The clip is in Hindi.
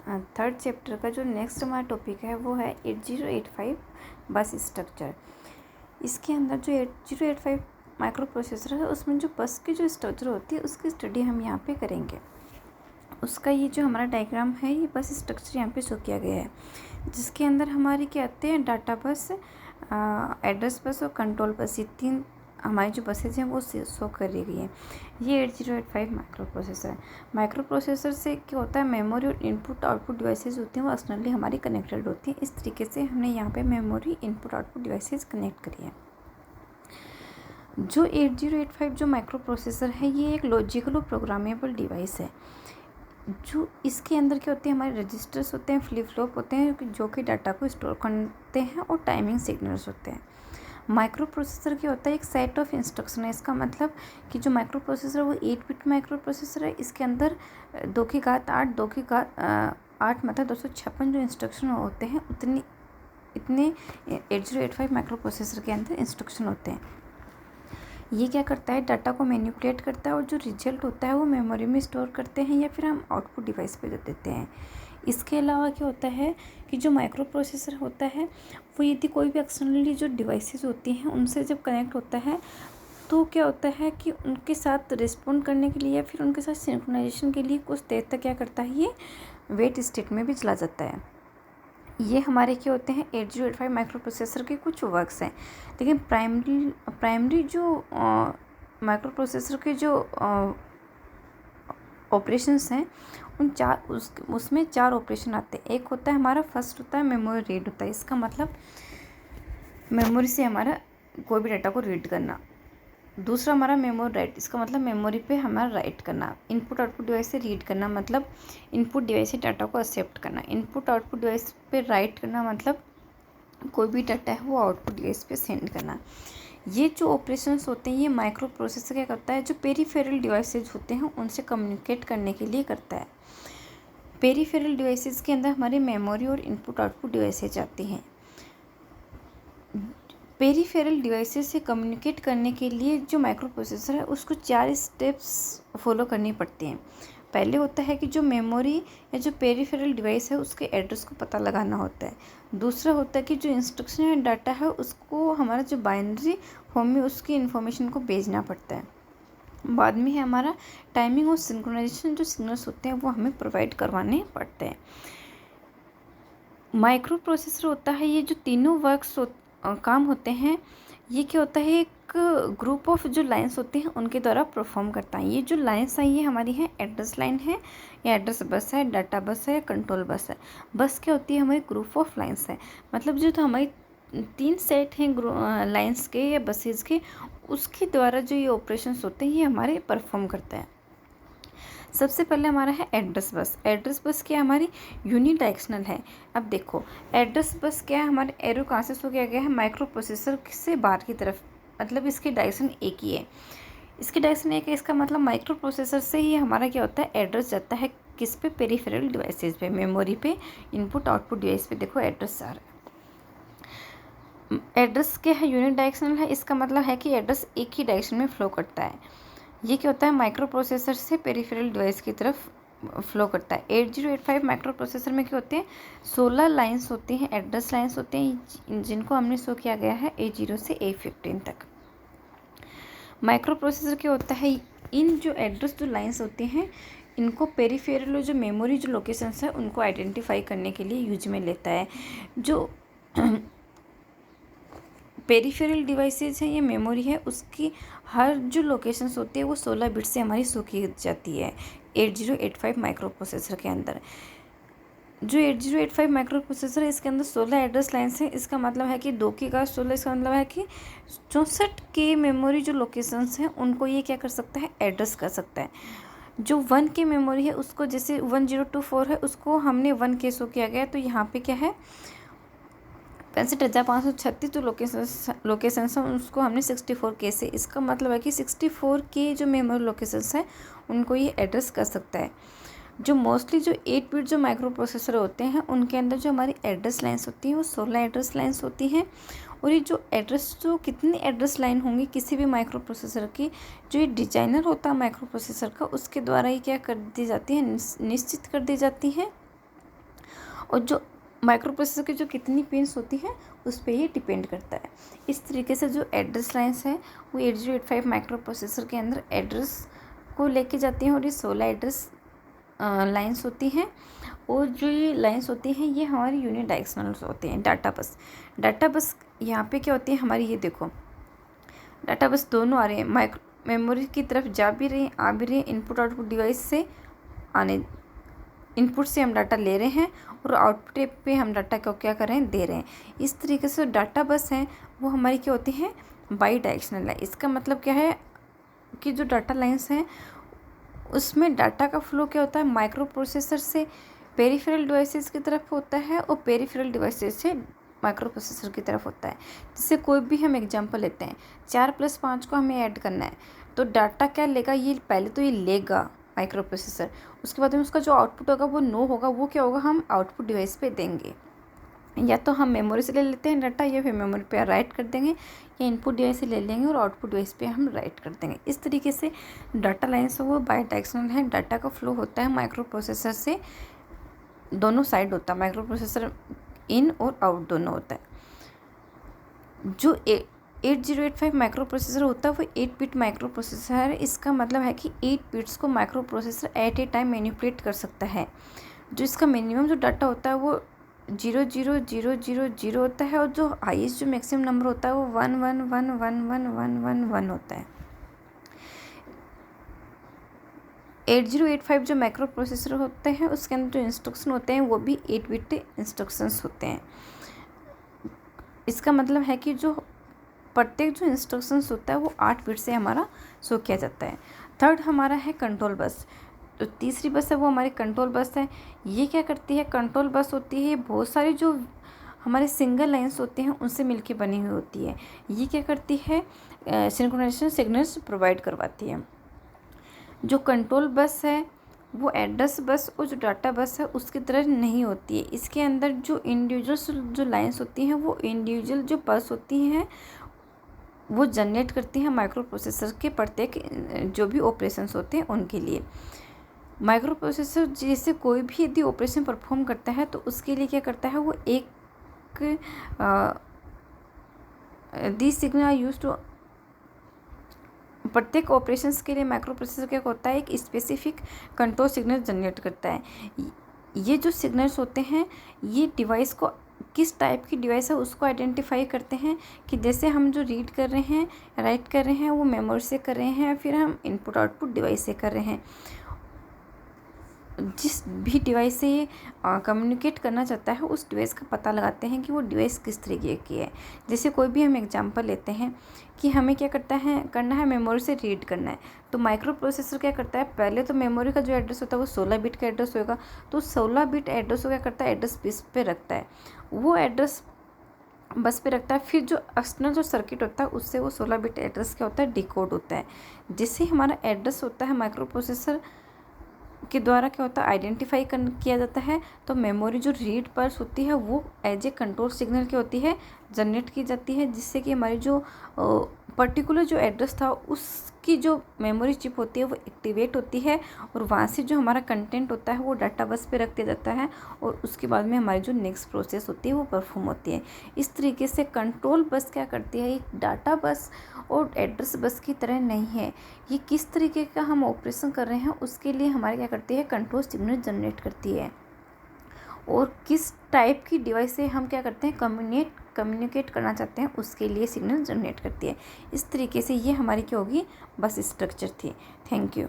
थर्ड चैप्टर का जो नेक्स्ट हमारा टॉपिक है वो है 8085 बस स्ट्रक्चर। इसके अंदर जो 8085 माइक्रो प्रोसेसर है उसमें जो बस की जो स्ट्रक्चर होती है उसकी स्टडी हम यहाँ पे करेंगे। उसका ये जो हमारा डायग्राम है ये बस स्ट्रक्चर यहाँ पे शो किया गया है, जिसके अंदर हमारे क्या आते हैं, डाटा बस, एड्रेस बस और कंट्रोल बस, ये तीन हमारी जो बसेज हैं वो शो करी गई है। ये 8085 माइक्रो प्रोसेसर है। माइक्रो प्रोसेसर से क्या होता है, मेमोरी और इनपुट आउटपुट डिवाइसेज होती हैं वो एक्सटर्नली हमारी कनेक्टेड होती हैं। इस तरीके से हमने यहाँ पे memory input output devices connect करी है। जो 8085 जो माइक्रो प्रोसेसर है ये एक लॉजिकल और प्रोग्रामेबल डिवाइस है। जो इसके अंदर क्या होते हैं, हमारे रजिस्टर्स होते हैं, फ्लिप फ्लॉप होते हैं जो कि डाटा को स्टोर करते हैं, और टाइमिंग सिग्नल्स होते हैं। माइक्रो प्रोसेसर क्या होता है, एक सेट ऑफ इंस्ट्रक्शन है। इसका मतलब कि जो माइक्रो प्रोसेसर है वो 8 बिट माइक्रो प्रोसेसर है। इसके अंदर 2 की घात 8 मतलब 256 जो इंस्ट्रक्शन होते हैं इतने 8085 माइक्रो प्रोसेसर के अंदर इंस्ट्रक्शन होते हैं। ये क्या करता है, डाटा को मैनिपुलेट करता है और जो रिजल्ट होता है वो मेमोरी में स्टोर करते हैं या फिर हम आउटपुट डिवाइस पे दे देते हैं। इसके अलावा क्या होता है कि जो माइक्रो प्रोसेसर होता है वो यदि कोई भी एक्सटर्नली जो डिवाइसेस होती हैं उनसे जब कनेक्ट होता है तो क्या होता है कि उनके साथ रिस्पॉन्ड करने के लिए या फिर उनके साथ सिंक्रोनाइजेशन के लिए कुछ देर तक क्या करता है, ये वेट स्टेट में भी चला जाता है। ये हमारे क्या होते हैं, 8085 माइक्रो प्रोसेसर के कुछ वर्क्स हैं। लेकिन प्राइमरी जो माइक्रो प्रोसेसर के जो ऑपरेशंस हैं उसमें 4 ऑपरेशन आते हैं। एक होता है हमारा, फर्स्ट होता है मेमोरी रीड होता है। इसका मतलब मेमोरी से हमारा कोई भी डाटा को रीड करना। दूसरा हमारा मेमोरी राइट, इसका मतलब मेमोरी पे हमारा राइट करना। इनपुट आउटपुट डिवाइस से रीड करना मतलब इनपुट डिवाइस से डाटा को एक्सेप्ट करना। इनपुट आउटपुट डिवाइस पे राइट करना मतलब कोई भी डाटा है वो आउटपुट डिवाइस पे सेंड करना। ये जो ऑपरेशंस होते हैं ये माइक्रो प्रोसेसर क्या करता है, जो पेरीफेरल डिवाइसेज होते हैं उनसे कम्युनिकेट करने के लिए करता है। पेरीफेरल डिवाइसेज के अंदर हमारी मेमोरी और इनपुट आउटपुट डिवाइसेज आती हैं। पेरीफेरल डिवाइसेस से कम्युनिकेट करने के लिए जो माइक्रो प्रोसेसर है उसको 4 स्टेप्स फॉलो करनी पड़ती हैं। पहले होता है कि जो मेमोरी या जो पेरीफेरल डिवाइस है उसके एड्रेस को पता लगाना होता है। दूसरा होता है कि जो इंस्ट्रक्शन या डाटा है उसको हमारा जो बाइनरी फॉर्म में उसकी इन्फॉर्मेशन को भेजना पड़ता है। बाद में है हमारा टाइमिंग और सिंक्रोनाइजेशन, जो सिग्नल्स होते हैं वो हमें प्रोवाइड करवाने पड़ते हैं। माइक्रो प्रोसेसर होता है, ये जो तीनों वर्क्स काम होते हैं ये क्या होता है, एक ग्रुप ऑफ जो लाइंस होती हैं उनके द्वारा परफॉर्म करता है। ये जो लाइंस हैं ये हमारी हैं एड्रेस लाइन है या एड्रेस बस है, डाटा बस है या कंट्रोल बस है। बस क्या होती है, हमारी ग्रुप ऑफ लाइंस है। मतलब जो तो हमारी 3 सेट हैं लाइंस के या बसेज के, उसके द्वारा जो ये ऑपरेशंस होते हैं ये हमारे परफॉर्म करता है। सबसे पहले हमारा है एड्रेस बस। एड्रेस बस क्या हमारी यूनिडायरेक्शनल है। अब देखो एड्रेस बस क्या है, हमारे एरो कहाँ से शो किया गया है, माइक्रो प्रोसेसर से बाहर की तरफ, मतलब इसकी डायरेक्शन एक ही है। इसकी डायरेक्शन एक है, इसका मतलब माइक्रो प्रोसेसर से ही हमारा क्या होता है, एड्रेस जाता है किस पे, पेरीफेरल डिवाइसेज पे, मेमोरी पे, इनपुट आउटपुट डिवाइस पे। देखो एड्रेस जा रहा है। एड्रेस क्या है, यूनिडायरेक्शनल है। इसका मतलब है कि एड्रेस एक ही डायरेक्शन में फ्लो करता है। ये क्या होता है, माइक्रो प्रोसेसर से पेरीफेरल डिवाइस की तरफ फ्लो करता है। 8085 माइक्रो प्रोसेसर में क्या होते हैं, 16 लाइंस होती हैं, एड्रेस लाइंस होते हैं, जिनको हमने शो किया गया है A0 से A15 तक। माइक्रो प्रोसेसर क्या होता है, इन जो एड्रेस जो लाइंस होती हैं इनको पेरीफेरल और जो मेमोरी जो लोकेशंस है उनको आइडेंटिफाई करने के लिए यूज में लेता है। जो पेरीफेरल डिवाइसेज हैं या मेमोरी है उसकी हर जो लोकेशंस होती है वो 16 बिट से हमारी शो की जाती है 8085 माइक्रो प्रोसेसर के अंदर। जो 8085 माइक्रो प्रोसेसर है इसके अंदर 16 एड्रेस लाइन्स हैं। इसका मतलब है कि 2 की घात 16, इसका मतलब है कि 64 के मेमोरी जो लोकेशंस हैं उनको ये क्या कर सकता है, एड्रेस कर सकता है। जो 1 की मेमोरी है उसको, जैसे 1024 है उसको हमने 1 के शो किया गया, तो यहाँ पे क्या है 65,536 जो लोकेशंस हैं उसको हमने 64 के से, इसका मतलब है कि 64 के जो मेमोरी लोकेशंस हैं उनको ये एड्रेस कर सकता है। जो मोस्टली जो 8 बिट जो माइक्रो प्रोसेसर होते हैं उनके अंदर जो हमारी एड्रेस लाइन्स होती हैं वो 16 एड्रेस लाइन्स होती हैं। और ये जो एड्रेस, जो कितनी एड्रेस लाइन होंगी किसी भी माइक्रो प्रोसेसर की, जो ये डिजाइनर होता है माइक्रो प्रोसेसर का, उसके द्वारा ही क्या कर दी जाती है, निश्चित कर दी जाती हैं। और जो माइक्रो प्रोसेसर की जो कितनी पिन्स होती है उस पर ये डिपेंड करता है। इस तरीके से जो एड्रेस लाइन्स है वो 8085 माइक्रो प्रोसेसर के अंदर एड्रेस को लेके जाती हैं और ये 16 एड्रेस लाइन्स होती हैं। और जो ये लाइन्स होती हैं ये हमारी यूनि डायरेक्शनल्स होते हैं। डाटा बस यहाँ पे क्या होती है हमारी, ये देखो डाटा बस दोनों आ रहे हैं, मेमोरी की तरफ जा भी रही हैं आ भी रही हैं। इनपुट आउटपुट डिवाइस से इनपुट से हम डाटा ले रहे हैं और आउटपुट पे हम डाटा को क्या कर रहे हैं, दे रहे हैं। इस तरीके से डाटा बस हैं वो हमारी क्या होती हैं, बाई डायरेक्शनल है। इसका मतलब क्या है कि जो डाटा लाइन्स हैं उसमें डाटा का फ्लो क्या होता है, माइक्रो प्रोसेसर से पेरिफेरल डिवाइसेस की तरफ होता है और पेरिफेरल डिवाइसेस से माइक्रो प्रोसेसर की तरफ होता है। जैसे कोई भी हम एग्जांपल लेते हैं, 4+5 को हमें ऐड करना है तो डाटा क्या लेगा, ये पहले तो ये लेगा माइक्रो प्रोसेसर, उसके बाद में उसका जो आउटपुट होगा वो 9 होगा, वो क्या होगा हम आउटपुट डिवाइस पे देंगे। या तो हम मेमोरी से ले लेते हैं डाटा या फिर मेमोरी पे राइट कर देंगे, या इनपुट डिवाइस से ले लेंगे और आउटपुट डिवाइस पे हम राइट कर देंगे। इस तरीके से डाटा लाइन्स वो बाई डायरेक्शनल है। डाटा का फ्लो होता है माइक्रो प्रोसेसर से, दोनों साइड होता है, माइक्रो प्रोसेसर इन और आउट दोनों होता है। जो 8085 माइक्रो प्रोसेसर होता है वो 8 बिट माइक्रो प्रोसेसर है। इसका मतलब है कि 8 बिट्स को microprocessor at a time manipulate कर सकता है। जो इसका मिनिमम जो डाटा होता है वो 00000 होता है और जो हाईएस्ट जो मैक्सिमम नंबर होता है वो 11111111 होता है। 8085 जो माइक्रो प्रोसेसर होते हैं उसके अंदर जो इंस्ट्रक्शन होते हैं वो भी 8 बिट इंस्ट्रक्शंस होते हैं। इसका मतलब है कि जो प्रत्येक जो इंस्ट्रक्शंस होता है वो 8 बिट से हमारा शो किया जाता है। थर्ड हमारा है कंट्रोल बस। तो तीसरी बस है वो हमारी कंट्रोल बस है। ये क्या करती है, कंट्रोल बस होती है बहुत सारी जो हमारे सिंगल लाइंस होते हैं उनसे मिलके बनी हुई होती है। ये क्या करती है, सिंक्रोनाइजेशन सिग्नल्स प्रोवाइड करवाती है। जो कंट्रोल बस है वो एड्रेस बस और जो डाटा बस है उसकी तरह नहीं होती है। इसके अंदर जो इंडिविजुअल जो लाइंस होती हैं वो इंडिविजुअल जो पल्स होती हैं वो जनरेट करती हैं माइक्रो प्रोसेसर के प्रत्येक जो भी ऑपरेशंस होते हैं उनके लिए। माइक्रो प्रोसेसर जैसे कोई भी यदि ऑपरेशन परफॉर्म करता है तो उसके लिए क्या करता है, वो एक दी सिग्नल आर यूज्ड टू, प्रत्येक ऑपरेशंस के लिए माइक्रो प्रोसेसर क्या होता है, एक स्पेसिफिक कंट्रोल सिग्नल जनरेट करता है। ये जो सिग्नल्स होते हैं ये डिवाइस को, किस टाइप की डिवाइस है उसको आइडेंटिफाई करते हैं कि जैसे हम जो रीड कर रहे हैं राइट कर रहे हैं वो मेमोरी से कर रहे हैं, फिर हम इनपुट आउटपुट डिवाइस से कर रहे हैं। जिस भी डिवाइस से ये कम्युनिकेट करना चाहता है उस डिवाइस का पता लगाते हैं कि वो डिवाइस किस तरीके की है। जैसे कोई भी हम एग्जांपल लेते हैं कि हमें क्या करना है मेमोरी से रीड करना है, तो माइक्रो प्रोसेसर क्या करता है, पहले तो मेमोरी का जो एड्रेस होता है वो 16 बिट का एड्रेस होगा, तो 16 बिट एड्रेस को क्या करता है, एड्रेस बस पे रखता है, वो एड्रेस बस पे रखता है। फिर जो एक्सटर्नल जो सर्किट होता है उससे वो 16 बिट एड्रेस क्या होता है, डिकोड होता है, जिससे हमारा एड्रेस होता है माइक्रो प्रोसेसर के द्वारा क्या होता है, आइडेंटिफाई किया जाता है। तो मेमोरी जो रीड पल्स होती है वो एज ए कंट्रोल सिग्नल की होती है, जनरेट की जाती है, जिससे कि हमारी जो पर्टिकुलर जो एड्रेस था उसकी जो मेमोरी चिप होती है वो एक्टिवेट होती है और वहाँ से जो हमारा कंटेंट होता है वो डाटा बस पे रख दिया जाता है और उसके बाद में हमारी जो नेक्स्ट प्रोसेस होती है वो परफॉर्म होती है। इस तरीके से कंट्रोल बस क्या करती है, एक डाटा बस और एड्रेस बस की तरह नहीं है। ये किस तरीके का हम ऑपरेशन कर रहे हैं उसके लिए हमारे क्या करती है, कंट्रोल सिग्नल जनरेट करती है, और किस टाइप की डिवाइस से हम क्या करते हैं, कम्युनिकेट करना चाहते हैं उसके लिए सिग्नल जनरेट करती है। इस तरीके से ये हमारी क्या होगी, बस स्ट्रक्चर थी। Thank you.